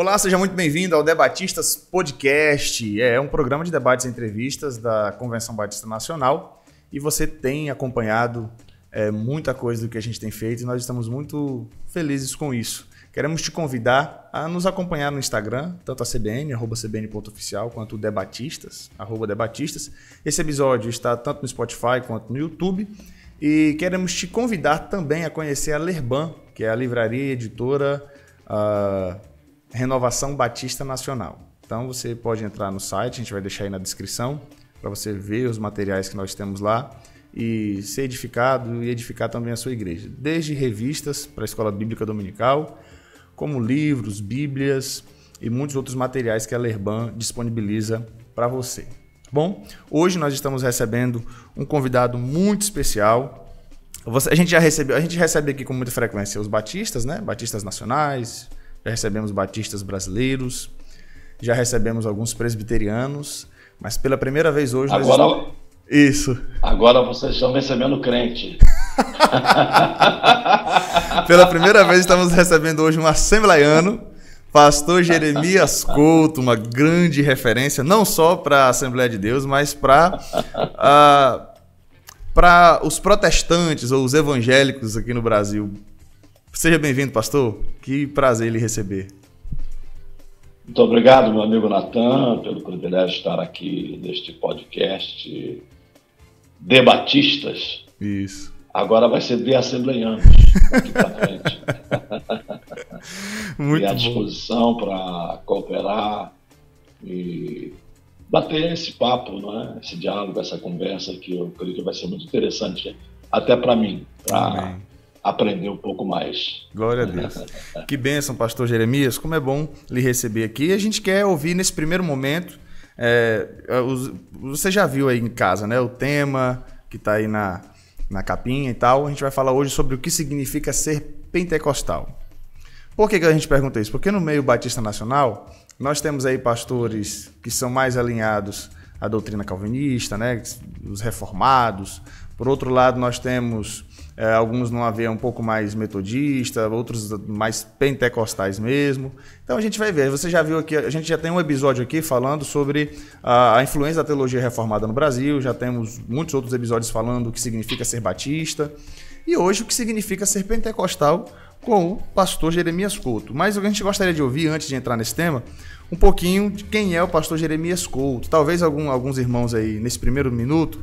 Olá, seja muito bem-vindo ao Debatistas Podcast. É um programa de debates e entrevistas da Convenção Batista Nacional e você tem acompanhado muita coisa do que a gente tem feito e nós estamos muito felizes com isso. Queremos te convidar a nos acompanhar no Instagram, tanto a CBN, @cbn.oficial, quanto o Debatistas, @Debatistas. Esse episódio está tanto no Spotify quanto no YouTube e queremos te convidar também a conhecer a Lerban, que é a livraria editora Renovação Batista Nacional. Então você pode entrar no site, a gente vai deixar aí na descrição para você ver os materiais que nós temos lá e ser edificado e edificar também a sua igreja. Desde revistas para a Escola Bíblica Dominical, como livros, bíblias e muitos outros materiais que a Lerban disponibiliza para você. Bom, hoje nós estamos recebendo um convidado muito especial. A gente recebe aqui com muita frequência os batistas, né? Batistas nacionais, já recebemos batistas brasileiros, já recebemos alguns presbiterianos, mas pela primeira vez hoje... Isso. Agora vocês estão recebendo crente. Pela primeira vez estamos recebendo hoje um assembleiano, pastor Jeremias Couto, uma grande referência, não só para a Assembleia de Deus, mas para os protestantes ou os evangélicos aqui no Brasil. Seja bem-vindo, pastor. Que prazer lhe receber. Muito obrigado, meu amigo Natan, pelo privilégio de estar aqui neste podcast Debatistas. Isso. Agora vai ser de assembleianos aqui para frente. Muito e à bom. disposição para cooperar e bater esse papo, né? Esse diálogo, essa conversa que eu creio que vai ser muito interessante até para mim, para aprender um pouco mais. Glória a Deus. Que bênção, pastor Jeremias. Como é bom lhe receber aqui. A gente quer ouvir nesse primeiro momento, você já viu aí em casa, né? O tema que está aí na capinha e tal. A gente vai falar hoje sobre o que significa ser pentecostal. Por que a gente pergunta isso? Porque no meio batista nacional, nós temos aí pastores que são mais alinhados à doutrina calvinista, né? Os reformados. Por outro lado, nós temos alguns numa veia um pouco mais metodista, outros mais pentecostais mesmo. Então a gente vai ver. Você já viu aqui, a gente já tem um episódio aqui falando sobre a influência da teologia reformada no Brasil, já temos muitos outros episódios falando o que significa ser batista e hoje o que significa ser pentecostal com o pastor Jeremias Couto. Mas o que a gente gostaria de ouvir antes de entrar nesse tema, um pouquinho de quem é o pastor Jeremias Couto. Talvez alguns irmãos aí nesse primeiro minuto,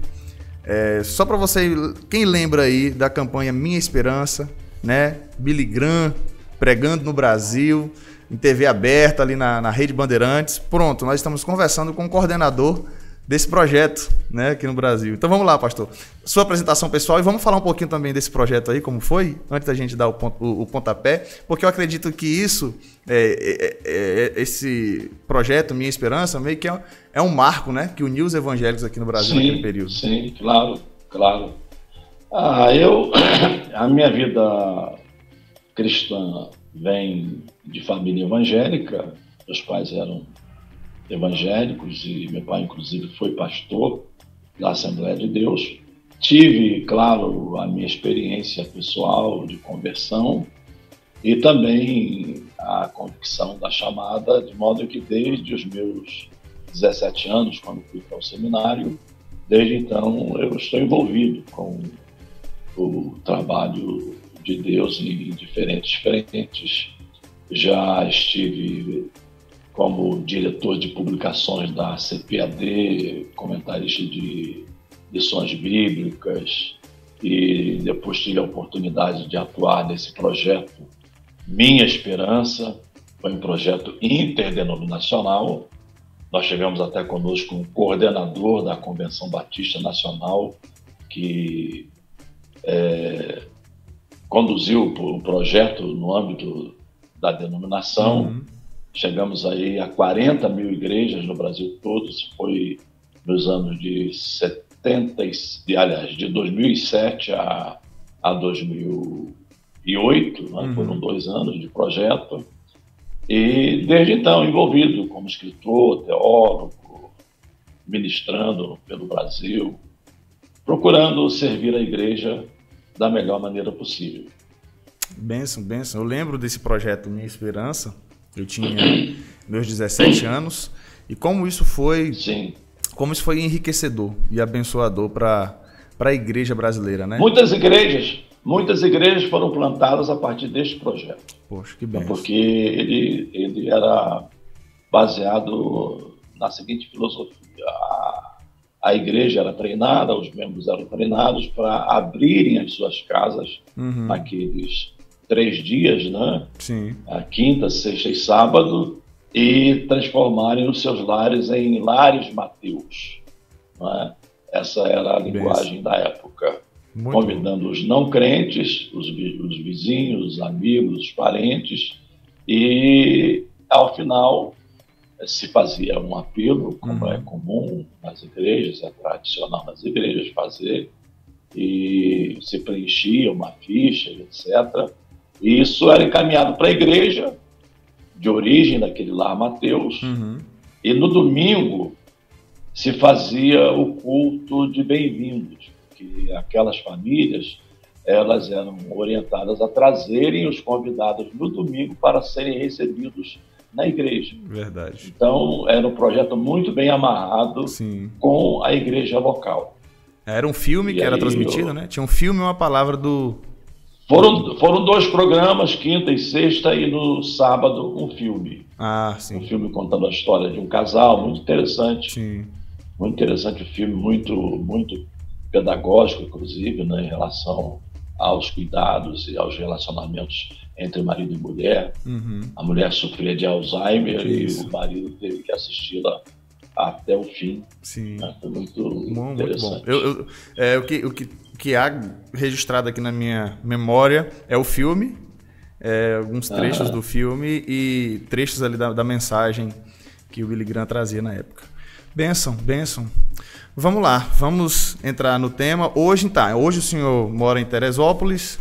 só para você, quem lembra aí da campanha Minha Esperança, né? Billy Graham pregando no Brasil, em TV aberta ali na Rede Bandeirantes. Pronto, nós estamos conversando com o coordenador desse projeto, né, aqui no Brasil. Então vamos lá, pastor. Sua apresentação pessoal e vamos falar um pouquinho também desse projeto aí, como foi, antes da gente dar o pontapé, porque eu acredito que isso, esse projeto Minha Esperança, meio que é um marco, né, que uniu os evangélicos aqui no Brasil naquele período. Sim, claro. A minha vida cristã vem de família evangélica, meus pais eram evangélicos e meu pai, inclusive, foi pastor da Assembleia de Deus. Tive, claro, a minha experiência pessoal de conversão e também a convicção da chamada, de modo que desde os meus 17 anos, quando fui para o seminário, desde então eu estou envolvido com o trabalho de Deus em diferentes frentes. Já estive como diretor de publicações da CPAD, comentarista de lições bíblicas, e depois tive a oportunidade de atuar nesse projeto Minha Esperança. Foi um projeto interdenominacional. Nós tivemos até conosco um coordenador da Convenção Batista Nacional que conduziu o projeto no âmbito da denominação. Chegamos aí a 40 mil igrejas no Brasil todo. Isso foi nos anos de 2007 a 2008, né? Foram 2 anos de projeto. E desde então envolvido como escritor, teólogo, ministrando pelo Brasil, procurando servir a igreja da melhor maneira possível. Bênção, bênção. Eu lembro desse projeto Minha Esperança, Eu tinha meus 17 anos. E como isso foi enriquecedor e abençoador para a igreja brasileira, né? Muitas igrejas foram plantadas a partir deste projeto. Poxa, que bem. Porque ele era baseado na seguinte filosofia. A igreja era treinada, os membros eram treinados para abrirem as suas casas naqueles 3 dias, né? Sim. A quinta, sexta e sábado, e transformarem os seus lares em lares Mateus. Né? Essa era a linguagem da época. Muito convidando bom. Os não crentes, os vizinhos, os amigos, os parentes, e ao final se fazia um apelo, como é comum nas igrejas, é tradicional nas igrejas fazer, e se preenchia uma ficha, etc. E isso era encaminhado para a igreja, de origem daquele lar Mateus, e no domingo se fazia o culto de bem-vindos, que aquelas famílias, elas eram orientadas a trazerem os convidados no domingo para serem recebidos na igreja. Verdade. Então, era um projeto muito bem amarrado com a igreja local. Era um filme que era transmitido, né? Tinha um filme e uma palavra do... Foram 2 programas, quinta e sexta, e no sábado um filme. Ah, sim. Um filme contando a história de um casal, muito interessante. Sim. Muito interessante o filme, muito pedagógico, inclusive, né, em relação aos cuidados e aos relacionamentos entre marido e mulher. A mulher sofria de Alzheimer e o marido teve que assisti-la até o fim. Sim. Né? Foi muito interessante. Muito bom. O que há registrado aqui na minha memória é o filme, alguns trechos do filme e trechos ali da mensagem que o Billy Graham trazia na época. Bênção. Vamos lá, vamos entrar no tema. Hoje o senhor mora em Teresópolis,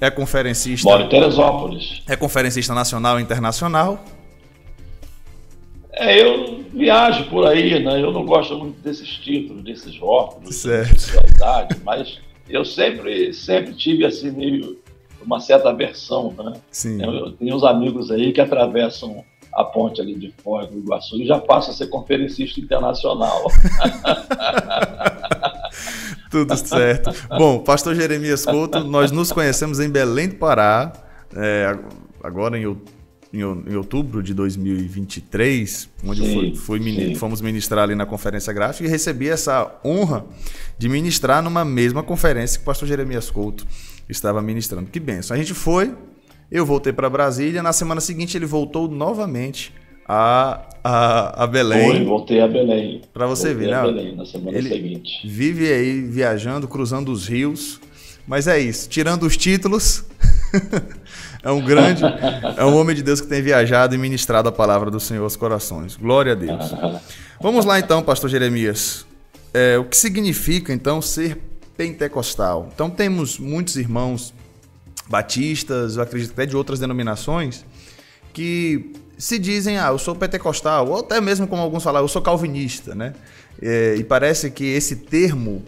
é conferencista... Moro em Teresópolis. É conferencista nacional e internacional. Eu viajo por aí, né? Eu não gosto muito desses títulos, desses rótulos, certo. Mas eu sempre tive assim, meio uma certa aversão, né? Sim. Eu tenho uns amigos aí que atravessam a ponte ali de Foz do Iguaçu e já passa a ser conferencista internacional. Tudo certo. Bom, pastor Jeremias Couto, nós nos conhecemos em Belém do Pará, agora em outubro de 2023, onde fomos ministrar ali na Conferência Gráfica e recebi essa honra de ministrar numa mesma conferência que o pastor Jeremias Couto estava ministrando. Que bênção. A gente foi... Eu voltei para Brasília, na semana seguinte ele voltou novamente a Belém. Voltei a Belém. Para você ver, né? Belém, na semana seguinte. Vive aí viajando, cruzando os rios, mas é isso, tirando os títulos, é um homem de Deus que tem viajado e ministrado a palavra do Senhor aos corações. Glória a Deus. Vamos lá então, pastor Jeremias. O que significa então ser pentecostal? Então temos muitos irmãos batistas, eu acredito até de outras denominações, que se dizem, eu sou pentecostal, ou até mesmo como alguns falam, eu sou calvinista, né? E parece que esse termo,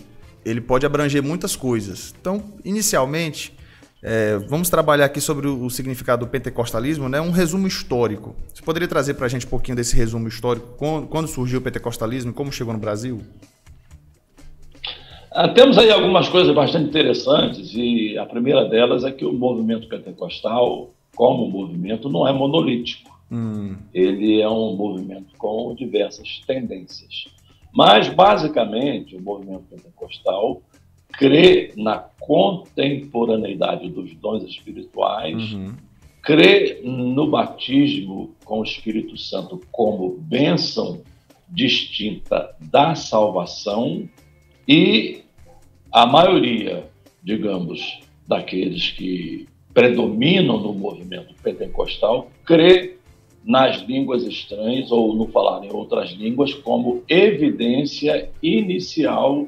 ele pode abranger muitas coisas. Então, inicialmente, vamos trabalhar aqui sobre o significado do pentecostalismo, né? Um resumo histórico. Você poderia trazer para a gente um pouquinho desse resumo histórico, quando surgiu o pentecostalismo e como chegou no Brasil? Temos aí algumas coisas bastante interessantes, e a primeira delas é que o movimento pentecostal, como movimento, não é monolítico. Ele é um movimento com diversas tendências. Mas, basicamente, o movimento pentecostal crê na contemporaneidade dos dons espirituais, crê no batismo com o Espírito Santo como bênção distinta da salvação, e a maioria, digamos, daqueles que predominam no movimento pentecostal crê nas línguas estranhas ou no falar em outras línguas como evidência inicial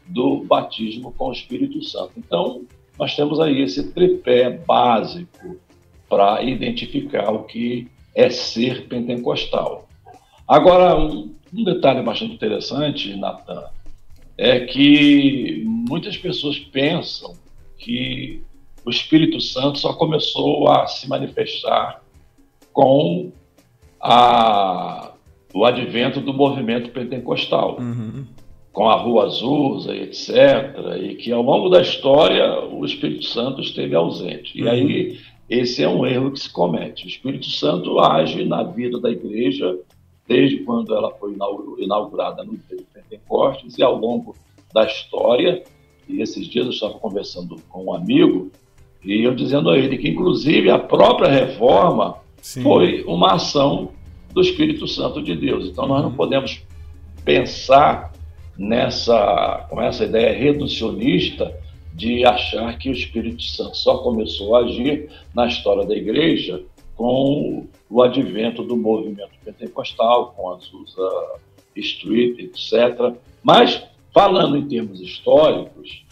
do batismo com o Espírito Santo. Então, nós temos aí esse tripé básico para identificar o que é ser pentecostal. Agora, um detalhe bastante interessante, Natan, é que muitas pessoas pensam que o Espírito Santo só começou a se manifestar com o advento do movimento pentecostal, Uhum. com a Rua Azusa, etc., e que ao longo da história o Espírito Santo esteve ausente. E aí esse é um erro que se comete. O Espírito Santo age na vida da igreja desde quando ela foi inaugurada no dia de Pentecostes e ao longo da história. E esses dias eu estava conversando com um amigo e eu dizendo a ele que, inclusive, a própria reforma foi uma ação do Espírito Santo de Deus. Então, nós não podemos pensar com essa ideia reducionista de achar que o Espírito Santo só começou a agir na história da igreja com o advento do movimento pentecostal, com a Azusa Street, etc. Mas, falando em termos históricos,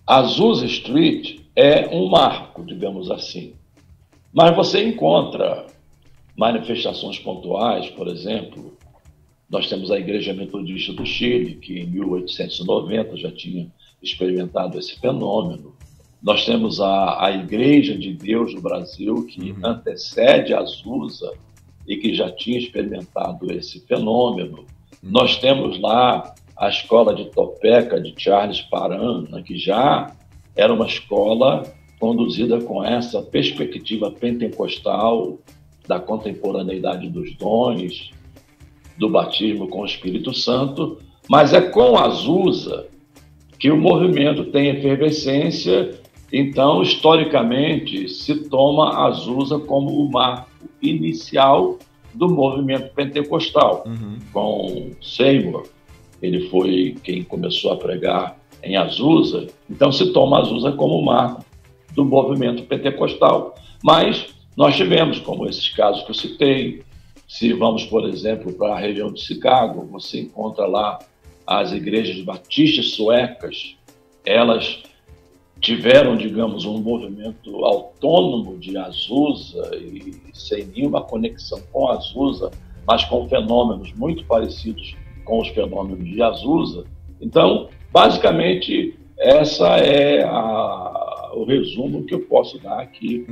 a Azusa Street é um marco, digamos assim. Mas você encontra manifestações pontuais, por exemplo, nós temos a Igreja Metodista do Chile, que em 1890 já tinha experimentado esse fenômeno. Nós temos a Igreja de Deus do Brasil, que antecede a Azusa e que já tinha experimentado esse fenômeno. Nós temos lá a Escola de Topeka de Charles Parham, né, que já era uma escola conduzida com essa perspectiva pentecostal da contemporaneidade dos dons, do batismo com o Espírito Santo, mas é com a Azusa que o movimento tem efervescência. Então, historicamente, se toma a Azusa como o marco inicial do movimento pentecostal, com Seymour. Ele foi quem começou a pregar em Azusa, então se toma a Azusa como o marco do movimento pentecostal. Mas nós tivemos, como esses casos que eu citei. Se vamos, por exemplo, para a região de Chicago, você encontra lá as igrejas batistas suecas. Elas tiveram, digamos, um movimento autônomo de Azusa e sem nenhuma conexão com a Azusa, mas com fenômenos muito parecidos com os fenômenos de Azusa. Então, basicamente, essa é o resumo que eu posso dar aqui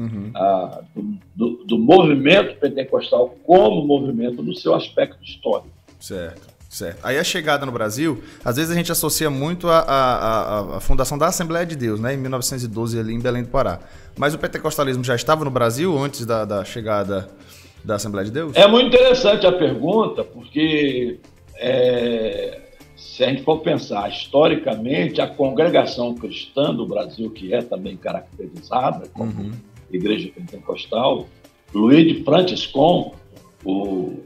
do movimento pentecostal como movimento no seu aspecto histórico. Certo. Aí a chegada no Brasil, às vezes a gente associa muito a fundação da Assembleia de Deus, né, em 1912 ali em Belém do Pará. Mas o pentecostalismo já estava no Brasil antes da chegada da Assembleia de Deus? É muito interessante a pergunta, porque se a gente for pensar historicamente, a congregação cristã do Brasil, que é também caracterizada como igreja pentecostal, Luiz de Franciscon, o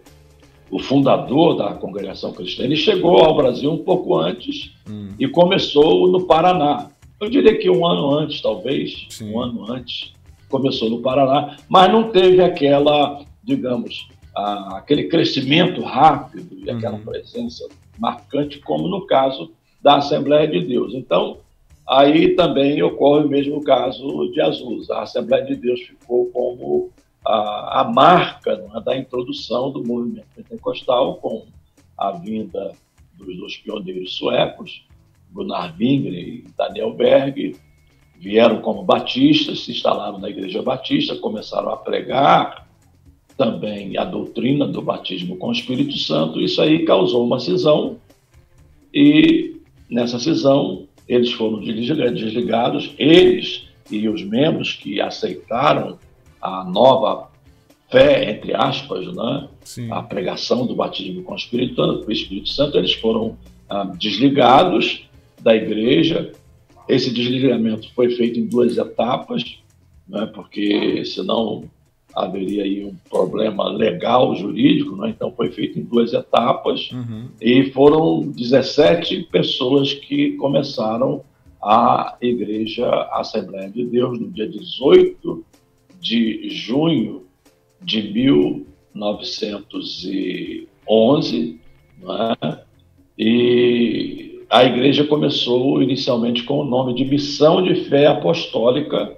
fundador da congregação cristã, ele chegou ao Brasil um pouco antes e começou no Paraná. Eu diria que um ano antes, talvez, um ano antes, começou no Paraná, mas não teve aquela, digamos, aquele crescimento rápido e aquela presença marcante, como no caso da Assembleia de Deus. Então, aí também ocorre o mesmo caso de Azusa. A Assembleia de Deus ficou como a marca, né, da introdução do movimento pentecostal, com a vinda dos dois pioneiros suecos, Gunnar Wingre e Daniel Berg. Vieram como batistas, se instalaram na Igreja Batista, começaram a pregar também a doutrina do batismo com o Espírito Santo. Isso aí causou uma cisão e nessa cisão eles foram desligados, eles e os membros que aceitaram a nova fé, entre aspas, né? A pregação do batismo com o Espírito Santo, eles foram desligados da igreja. Esse desligamento foi feito em 2 etapas, né? Porque senão haveria aí um problema legal, jurídico, né? Então foi feito em 2 etapas e foram 17 pessoas que começaram a Igreja Assembleia de Deus no dia 18 de junho de 1911, né? E a igreja começou inicialmente com o nome de Missão de Fé Apostólica.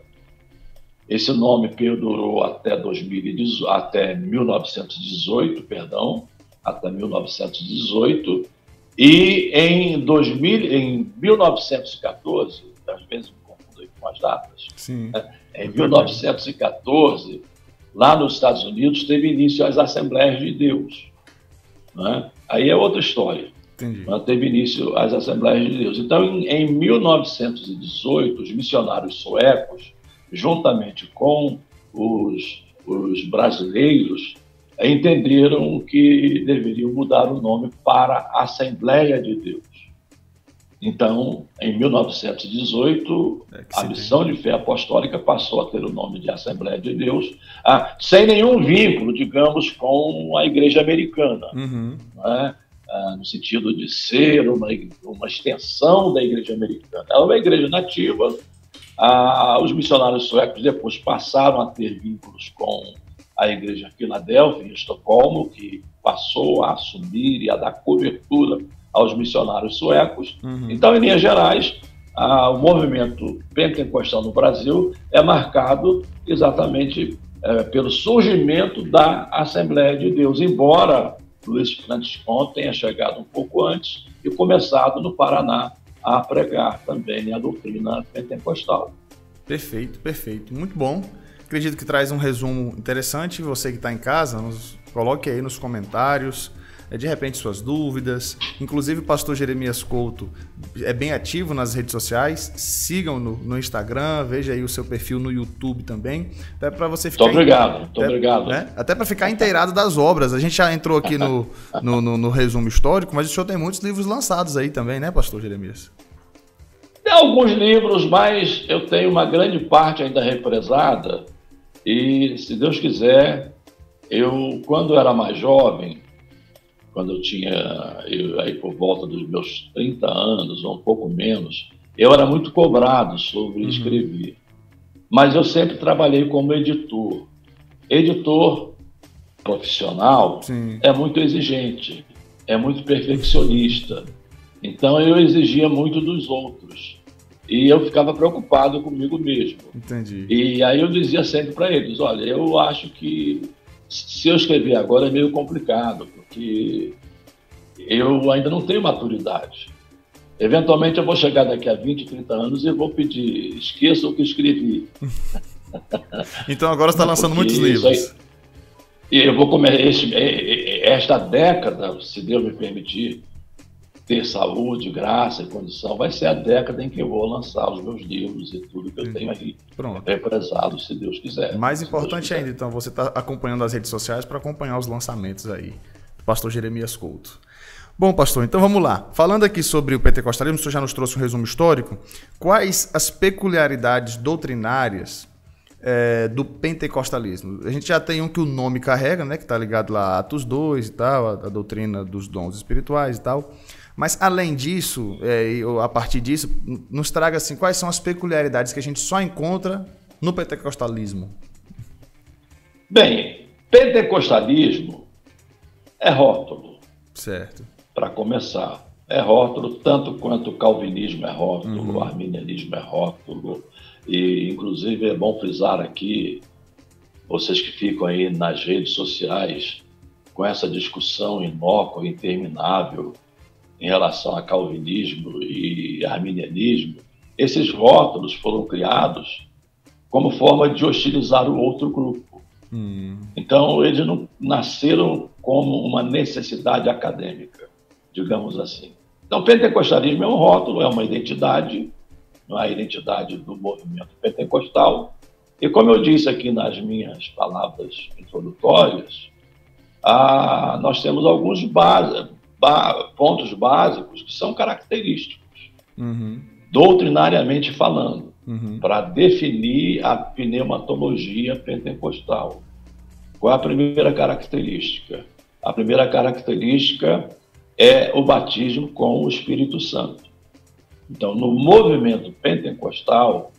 Esse nome perdurou até 1918, até 1918. E em 1914, às vezes me confundo aí com as datas, né? Em 1914, lá nos Estados Unidos teve início as Assembleias de Deus, né? Aí é outra história. Entendi. Teve início as Assembleias de Deus. Então, em 1918, os missionários suecos, juntamente com os brasileiros, entenderam que deveriam mudar o nome para Assembleia de Deus. Então, em 1918, a Missão de Fé Apostólica passou a ter o nome de Assembleia de Deus, sem nenhum vínculo, digamos, com a Igreja Americana, né? No sentido de ser uma extensão da Igreja Americana. Ela é uma igreja nativa. Os missionários suecos depois passaram a ter vínculos com a Igreja Filadélfia, em Estocolmo, que passou a assumir e a dar cobertura aos missionários suecos. Então, em linhas gerais, o movimento pentecostal no Brasil é marcado exatamente pelo surgimento da Assembleia de Deus, embora Luiz Francisco tenha chegado um pouco antes e começado no Paraná a pregar também a doutrina pentecostal. Perfeito, perfeito. Muito bom. Acredito que traz um resumo interessante. Você que está em casa, coloque aí nos comentários, de repente, suas dúvidas. Inclusive, o pastor Jeremias Couto é bem ativo nas redes sociais. Sigam no Instagram, veja aí o seu perfil no YouTube também. Até para você ficar... Muito obrigado. Né? Até para ficar inteirado das obras. A gente já entrou aqui no resumo histórico, mas o senhor tem muitos livros lançados aí também, né, pastor Jeremias? Tem alguns livros, mas eu tenho uma grande parte ainda represada. E, se Deus quiser, quando era mais jovem, quando eu tinha aí por volta dos meus 30 anos, ou um pouco menos, eu era muito cobrado sobre escrever. Mas eu sempre trabalhei como editor. Editor profissional é muito exigente, é muito perfeccionista. Então eu exigia muito dos outros. E eu ficava preocupado comigo mesmo. Entendi. E aí eu dizia sempre para eles, olha, eu acho que se eu escrever agora é meio complicado, porque eu ainda não tenho maturidade. Eventualmente eu vou chegar daqui a 20, 30 anos e vou pedir, esqueça o que escrevi. Então agora você está lançando muitos livros. E eu vou comer esta década, se Deus me permitir, ter saúde, graça e condição, vai ser a década em que eu vou lançar os meus livros e tudo que eu tenho aí represado, se Deus quiser. Mais importante ainda, então, você está acompanhando as redes sociais para acompanhar os lançamentos aí do pastor Jeremias Couto. Bom, pastor, então vamos lá. Falando aqui sobre o pentecostalismo, o senhor já nos trouxe um resumo histórico. Quais as peculiaridades doutrinárias do pentecostalismo? A gente já tem um que o nome carrega, né, que está ligado lá a Atos 2 e tal, a doutrina dos dons espirituais e tal. Mas, além disso, a partir disso, nos traga assim, quais são as peculiaridades que a gente só encontra no pentecostalismo? Bem, pentecostalismo é rótulo. Certo. Para começar, é rótulo tanto quanto o calvinismo é rótulo, o arminianismo é rótulo. E, inclusive, é bom frisar aqui, vocês que ficam aí nas redes sociais com essa discussão inócua, interminável, em relação a calvinismo e arminianismo, esses rótulos foram criados como forma de hostilizar o outro grupo. Então, eles não nasceram como uma necessidade acadêmica, digamos assim. Então, pentecostalismo é um rótulo, é uma identidade, não é a identidade do movimento pentecostal. E como eu disse aqui nas minhas palavras introdutórias, nós temos alguns pontos básicos que são característicos, doutrinariamente falando, para definir a pneumatologia pentecostal. Qual é a primeira característica? A primeira característica é o batismo com o Espírito Santo. Então, no movimento pentecostal,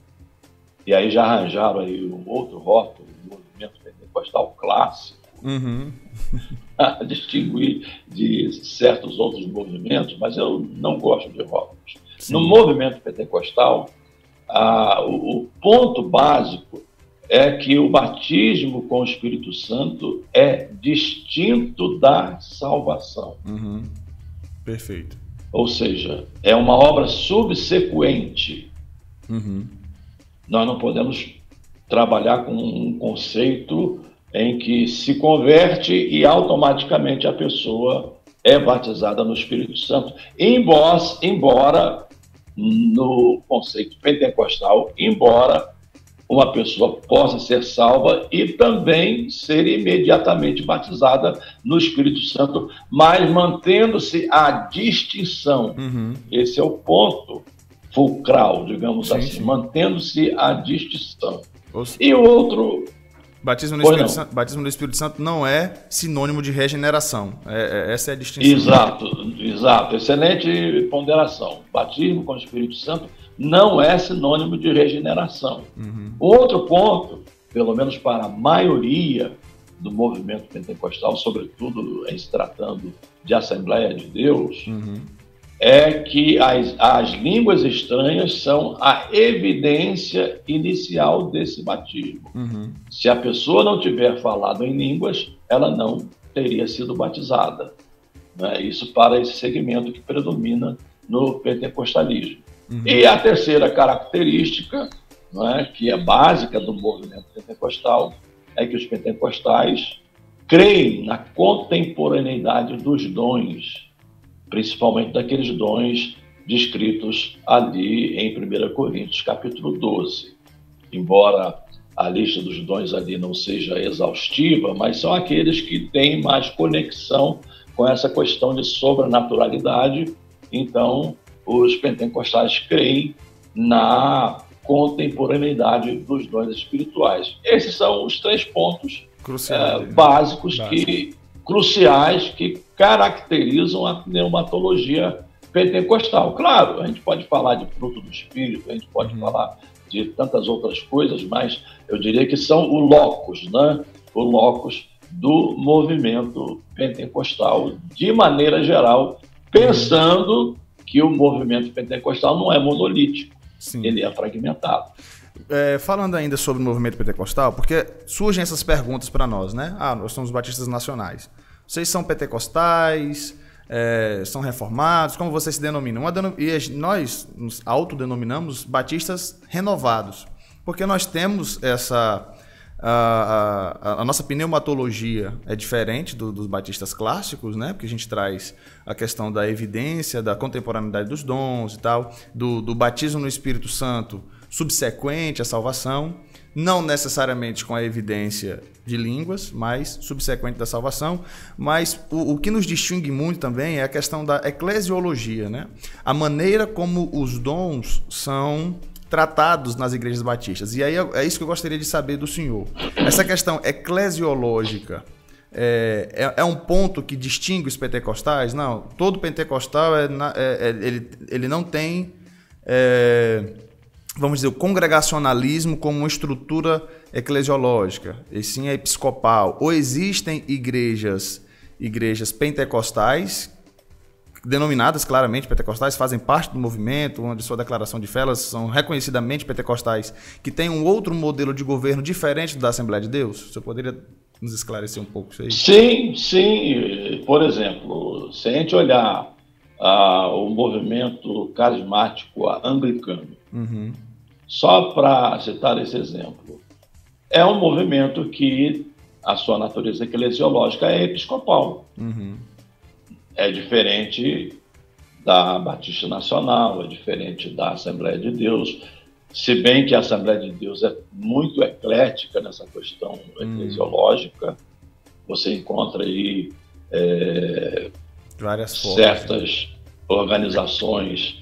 e aí já arranjaram aí um outro rótulo, o movimento pentecostal clássico, a distinguir de certos outros movimentos, mas eu não gosto de rótulos. No movimento pentecostal, o ponto básico é que o batismo com o Espírito Santo é distinto da salvação. Perfeito. Ou seja, é uma obra subsequente. Nós não podemos trabalhar com um conceito em que se converte e automaticamente a pessoa é batizada no Espírito Santo, embora no conceito pentecostal, embora uma pessoa possa ser salva e também ser imediatamente batizada no Espírito Santo, mas mantendo-se a distinção. Esse é o ponto fulcral, digamos assim, mantendo-se a distinção. E o outro... Batismo no Espírito Santo não é sinônimo de regeneração. Essa é a distinção. Exato. Excelente ponderação. Batismo com o Espírito Santo não é sinônimo de regeneração. Outro ponto, pelo menos para a maioria do movimento pentecostal, sobretudo em se tratando de Assembleia de Deus, é que as línguas estranhas são a evidência inicial desse batismo. Se a pessoa não tiver falado em línguas, ela não teria sido batizada. Né? Isso para esse segmento que predomina no pentecostalismo. E a terceira característica, né, que é básica do movimento pentecostal, é que os pentecostais creem na contemporaneidade dos dons, principalmente daqueles dons descritos ali em 1 Coríntios, capítulo 12. Embora a lista dos dons ali não seja exaustiva, mas são aqueles que têm mais conexão com essa questão de sobrenaturalidade. Então, os pentecostais creem na contemporaneidade dos dons espirituais. Esses são os 3 pontos básicos, cruciais, que caracterizam a pneumatologia pentecostal. Claro, a gente pode falar de fruto do Espírito, a gente pode falar de tantas outras coisas, mas eu diria que são o locus, né? O locus do movimento pentecostal, de maneira geral, pensando que o movimento pentecostal não é monolítico, ele é fragmentado. Falando ainda sobre o movimento pentecostal, porque surgem essas perguntas para nós, né? Nós somos batistas nacionais. Vocês são pentecostais, são reformados, como vocês se denominam? E nós nos autodenominamos batistas renovados, porque nós temos essa... A nossa pneumatologia é diferente dos batistas clássicos, né? Porque a gente traz a questão da evidência, da contemporaneidade dos dons e tal, do batismo no Espírito Santo subsequente à salvação, não necessariamente com a evidência de línguas, mas subsequente da salvação. Mas o que nos distingue muito também é a questão da eclesiologia, né? A maneira como os dons são tratados nas igrejas batistas. E aí é isso que eu gostaria de saber do senhor. Essa questão eclesiológica é um ponto que distingue os pentecostais? Não, todo pentecostal ele não tem, vamos dizer, o congregacionalismo como uma estrutura eclesiológica, e sim é episcopal. Ou existem igrejas pentecostais, denominadas claramente pentecostais, fazem parte do movimento, onde sua declaração de fé, elas são reconhecidamente pentecostais, que tem um outro modelo de governo diferente da Assembleia de Deus? Você poderia nos esclarecer um pouco isso aí? Sim. Por exemplo, se a gente olhar o movimento carismático anglicano, só para citar esse exemplo, é um movimento que a sua natureza eclesiológica é episcopal. É diferente da Batista Nacional, é diferente da Assembleia de Deus, se bem que a Assembleia de Deus é muito eclética nessa questão eclesiológica. Você encontra aí certas organizações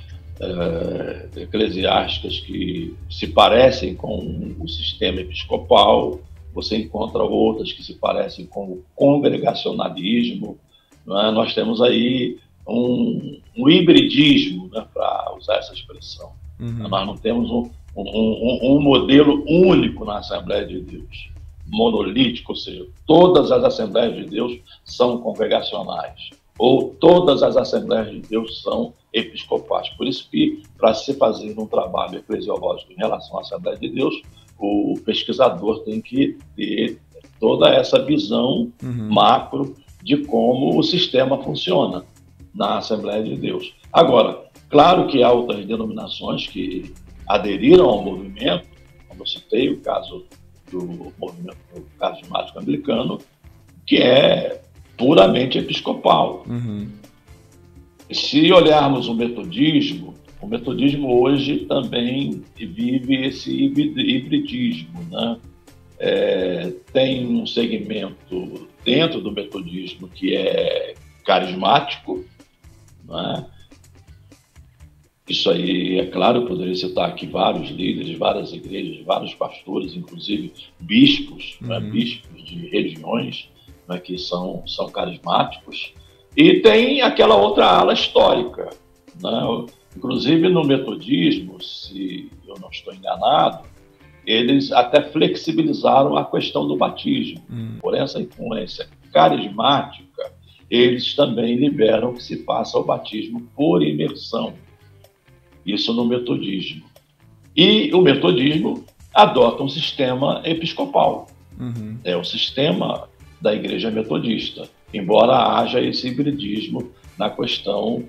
eclesiásticas que se parecem com o sistema episcopal, você encontra outras que se parecem com o congregacionalismo. Nós temos aí um hibridismo, né, para usar essa expressão. Nós não temos um modelo único na Assembleia de Deus, monolítico, ou seja, todas as Assembleias de Deus são congregacionais, ou todas as Assembleias de Deus são episcopais. Por isso que, para se fazer um trabalho eclesiológico em relação à Assembleia de Deus, o pesquisador tem que ter toda essa visão macro de como o sistema funciona na Assembleia de Deus. Agora, claro que há outras denominações que aderiram ao movimento, como eu citei o caso do movimento carismático anglicano, que é puramente episcopal. Uhum. Se olharmos o metodismo hoje também vive esse hibridismo, né? Tem um segmento dentro do metodismo que é carismático, né? Isso aí, é claro, eu poderia citar aqui vários líderes, várias igrejas, vários pastores, inclusive bispos, né? Bispos de regiões, né? Que são carismáticos. E tem aquela outra ala histórica, né? Inclusive no metodismo, se eu não estou enganado, eles até flexibilizaram a questão do batismo. Por essa influência carismática, eles também liberam que se faça o batismo por imersão. Isso no metodismo. E o metodismo adota um sistema episcopal. É o sistema da igreja metodista, embora haja esse hibridismo na questão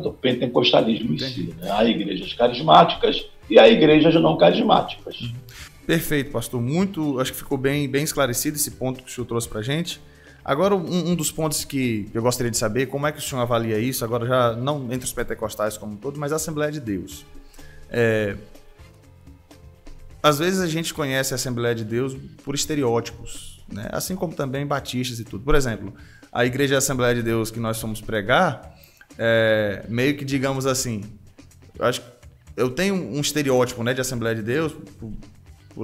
do pentecostalismo em si, né? Há igrejas carismáticas e há igrejas não carismáticas. Perfeito, pastor. Acho que ficou bem esclarecido esse ponto que o senhor trouxe para a gente. Agora, um dos pontos que eu gostaria de saber, como é que o senhor avalia isso, agora já não entre os pentecostais como um todo, mas a Assembleia de Deus. Às vezes a gente conhece a Assembleia de Deus por estereótipos, né? Assim como também batistas e tudo. Por exemplo, a Igreja da Assembleia de Deus que nós fomos pregar, meio que, digamos assim, eu tenho um estereótipo, né, de Assembleia de Deus,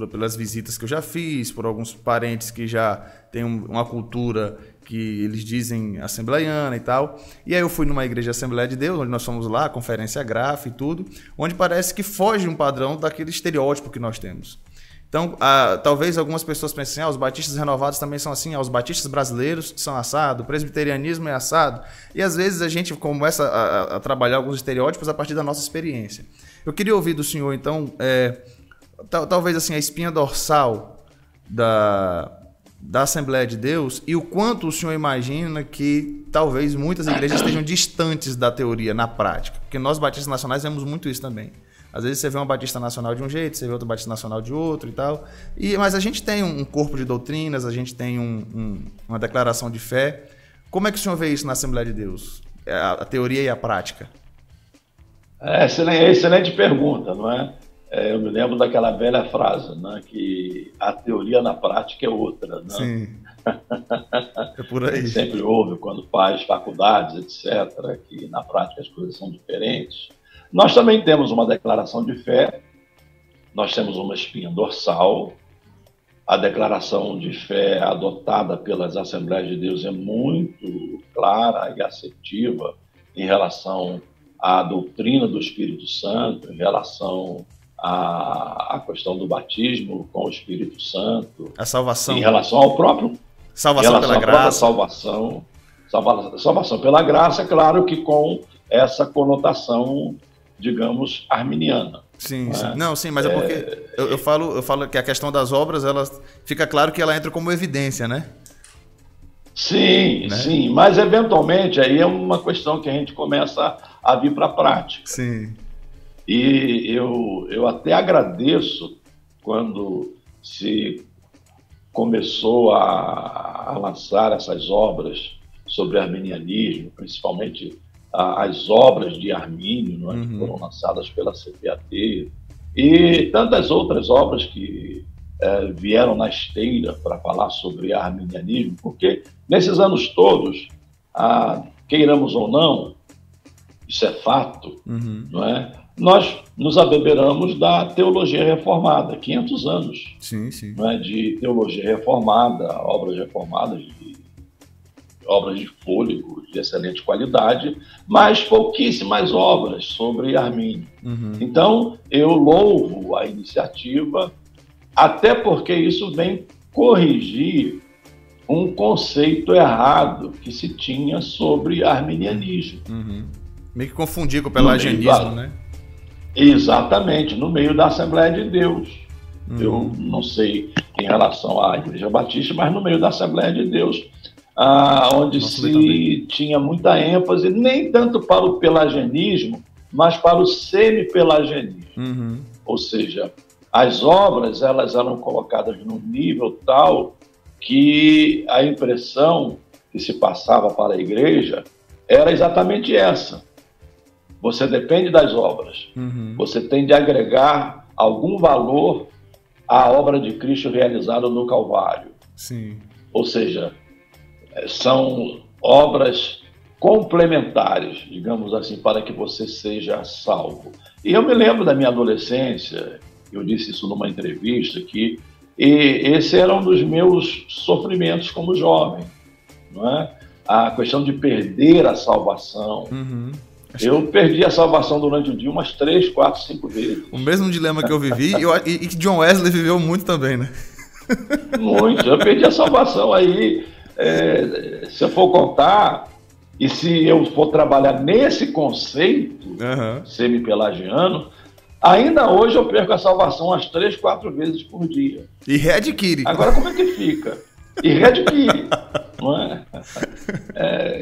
pelas visitas que eu já fiz, por alguns parentes que já têm uma cultura que eles dizem assembleiana e tal. E aí eu fui numa igreja Assembleia de Deus, onde nós fomos lá, conferência gráfica e tudo, onde parece que foge um padrão daquele estereótipo que nós temos. Então, talvez algumas pessoas pensem, os batistas renovados também são assim, os batistas brasileiros são assado, o presbiterianismo é assado. E às vezes a gente começa a trabalhar alguns estereótipos a partir da nossa experiência. Eu queria ouvir do senhor, então, talvez assim, a espinha dorsal da Assembleia de Deus e o quanto o senhor imagina que talvez muitas igrejas estejam distantes da teoria na prática. Porque nós, batistas nacionais, vemos muito isso também. Às vezes você vê uma batista nacional de um jeito, você vê outro batista nacional de outro e tal. Mas a gente tem um corpo de doutrinas, a gente tem uma declaração de fé. Como é que o senhor vê isso na Assembleia de Deus? A teoria e a prática? Excelente pergunta, não é? Eu me lembro daquela velha frase, né, que a teoria na prática é outra. Né? Sim, é por aí. Sempre houve quando faz faculdades, etc., que na prática as coisas são diferentes. Nós também temos uma declaração de fé, nós temos uma espinha dorsal. A declaração de fé adotada pelas Assembleias de Deus é muito clara e assertiva em relação à doutrina do Espírito Santo, em relação à questão do batismo com o Espírito Santo, a salvação, em relação ao próprio salvação pela graça, salvação pela graça, claro que com essa conotação, digamos, arminiana. Sim, sim. Não, sim, mas é porque eu falo que a questão das obras, ela fica claro que ela entra como evidência, né? Sim, né? Sim, mas eventualmente aí é uma questão que a gente começa a vir para a prática. Sim. E eu até agradeço quando se começou a lançar essas obras sobre arminianismo, principalmente as obras de Armínio, não é, que foram lançadas pela CPAD, e tantas outras obras que vieram na esteira para falar sobre arminianismo, porque nesses anos todos, queiramos ou não, isso é fato, não é? Nós nos abeberamos da teologia reformada, 500 anos, sim, sim. Não é? De teologia reformada, obras reformadas, obras de fôlego, de excelente qualidade, mas pouquíssimas obras sobre Armínio. Então, eu louvo a iniciativa, até porque isso vem corrigir um conceito errado que se tinha sobre arminianismo. Meio que confundir com o pelagianismo, né? Exatamente, no meio da Assembleia de Deus. Eu não sei em relação à Igreja Batista, mas no meio da Assembleia de Deus, onde se tinha muita ênfase, nem tanto para o pelagianismo, mas para o semi-pelagianismo. Ou seja, as obras elas eram colocadas num nível tal que a impressão que se passava para a igreja era exatamente essa. Você depende das obras. Você tem de agregar algum valor à obra de Cristo realizada no Calvário. Sim. Ou seja, são obras complementares, digamos assim, para que você seja salvo. E eu me lembro da minha adolescência, eu disse isso numa entrevista aqui, e esse era um dos meus sofrimentos como jovem, não é? A questão de perder a salvação. Eu perdi a salvação durante o dia umas 3, 4, 5 vezes. O mesmo dilema que eu vivi, e que John Wesley viveu muito também, né? Muito, eu perdi a salvação. Aí, se eu for contar, e se eu for trabalhar nesse conceito semi-pelagiano, ainda hoje eu perco a salvação umas 3, 4 vezes por dia. E readquire. Agora como é que fica? E readquire, não é?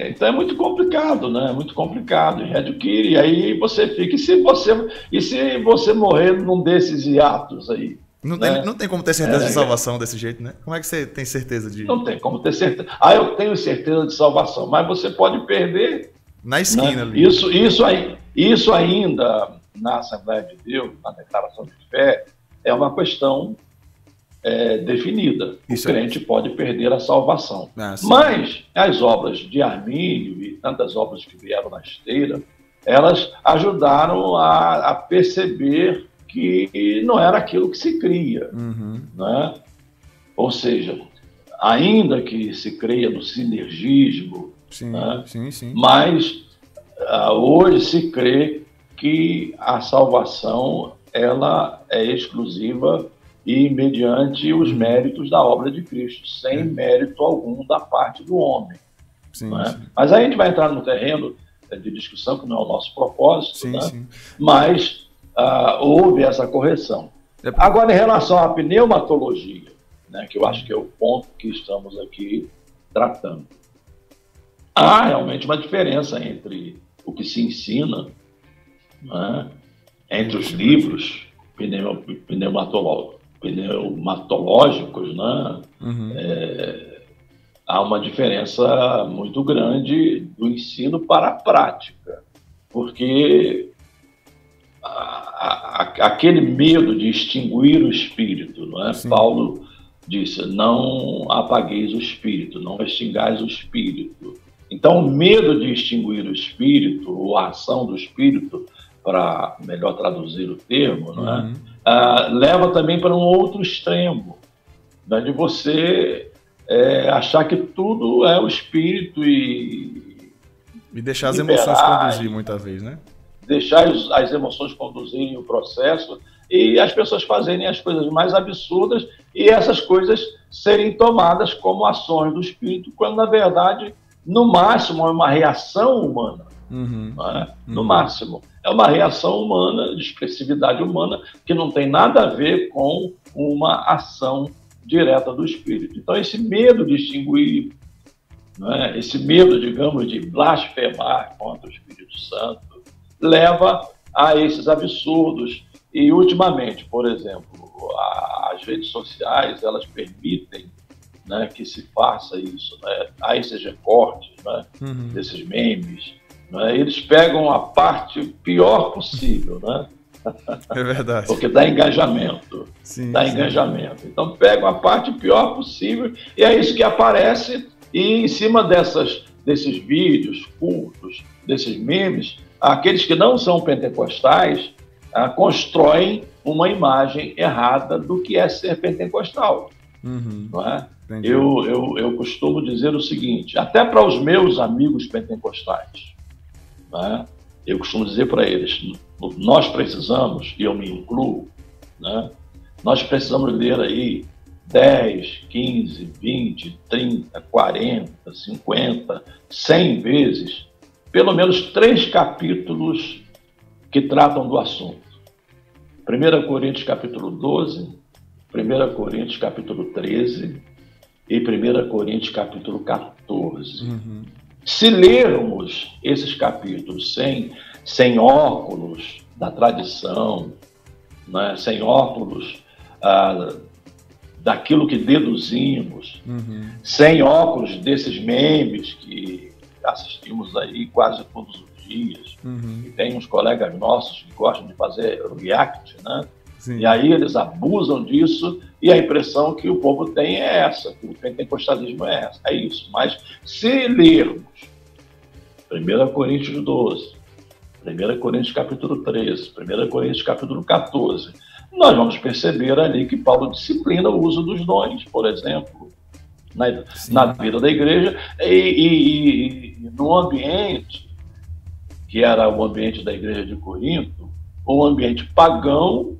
Então é muito complicado, né? Muito complicado. E readquire, e aí você fica. E se você morrer num desses hiatos aí? Não tem como ter certeza de salvação desse jeito, né? Como é que você tem certeza de... Não tem como ter certeza. Eu tenho certeza de salvação, mas você pode perder... Na esquina, né? ali. Isso ainda, na Assembleia de Deus, na declaração de fé, é uma questão definida. O crente pode perder a salvação. Mas as obras de Armínio e tantas obras que vieram na esteira, elas ajudaram a perceber que não era aquilo que se cria. Né? Ou seja, ainda que se creia no sinergismo, né? Mas hoje se crê que a salvação ela é exclusiva e mediante os méritos da obra de Cristo, sem mérito algum da parte do homem. Né? Mas aí a gente vai entrar no terreno de discussão, que não é o nosso propósito, né? Mas houve essa correção. Agora, em relação à pneumatologia, né, que eu acho que é o ponto que estamos aqui tratando, há realmente uma diferença entre o que se ensina, né, entre os livros pneumatológicos, né? Há uma diferença muito grande do ensino para a prática, porque aquele medo de extinguir o espírito, não é? Paulo disse, não apagueis o espírito, não extingais o espírito. Então, o medo de extinguir o espírito, ou a ação do espírito, para melhor traduzir o termo, não é? Leva também para um outro extremo, né? De você achar que tudo é o espírito e deixar as emoções conduzir muitas vezes, né? Deixar as emoções conduzirem o processo e as pessoas fazerem as coisas mais absurdas e essas coisas serem tomadas como ações do espírito, quando na verdade, no máximo, é uma reação humana. No máximo, é uma reação humana, de expressividade humana, que não tem nada a ver com uma ação direta do espírito. Então, esse medo de extinguir, né, esse medo, digamos, de blasfemar contra o Espírito Santo, leva a esses absurdos. E, ultimamente, por exemplo, as redes sociais, elas permitem, né, que se faça isso, né? Há esses recortes, né, desses memes, né? Eles pegam a parte pior possível, né? É verdade. Porque dá engajamento. Dá engajamento. Então, pegam a parte pior possível e é isso que aparece, e em cima desses vídeos cultos, desses memes, aqueles que não são pentecostais constroem uma imagem errada do que é ser pentecostal. Não é? Eu costumo dizer o seguinte, até para os meus amigos pentecostais, né? Eu costumo dizer para eles, nós precisamos, e eu me incluo, né? Nós precisamos ler aí 10, 15, 20, 30, 40, 50, 100 vezes, pelo menos 3 capítulos que tratam do assunto. 1 Coríntios capítulo 12, 1 Coríntios capítulo 13 e 1 Coríntios capítulo 14. Se lermos esses capítulos sem óculos da tradição, né, sem óculos daquilo que deduzimos, sem óculos desses memes que assistimos aí quase todos os dias. E tem uns colegas nossos que gostam de fazer react, né? Sim. E aí eles abusam disso e a impressão que o povo tem é essa, que o pentecostalismo é essa, é isso. Mas se lermos 1 Coríntios 12, 1 Coríntios capítulo 13, 1 Coríntios capítulo 14, nós vamos perceber ali que Paulo disciplina o uso dos dons, por exemplo, na vida da igreja e no ambiente que era o ambiente da igreja de Corinto, um ambiente pagão,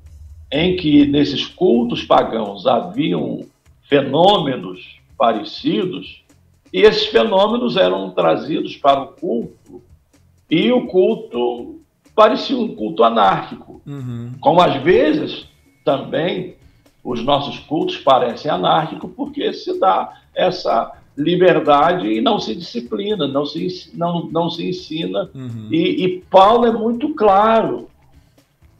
em que nesses cultos pagãos haviam fenômenos parecidos, e esses fenômenos eram trazidos para o culto, e o culto parecia um culto anárquico. Como às vezes também os nossos cultos parecem anárquicos, porque se dá essa liberdade e não se disciplina, não se ensina. E Paulo é muito claro.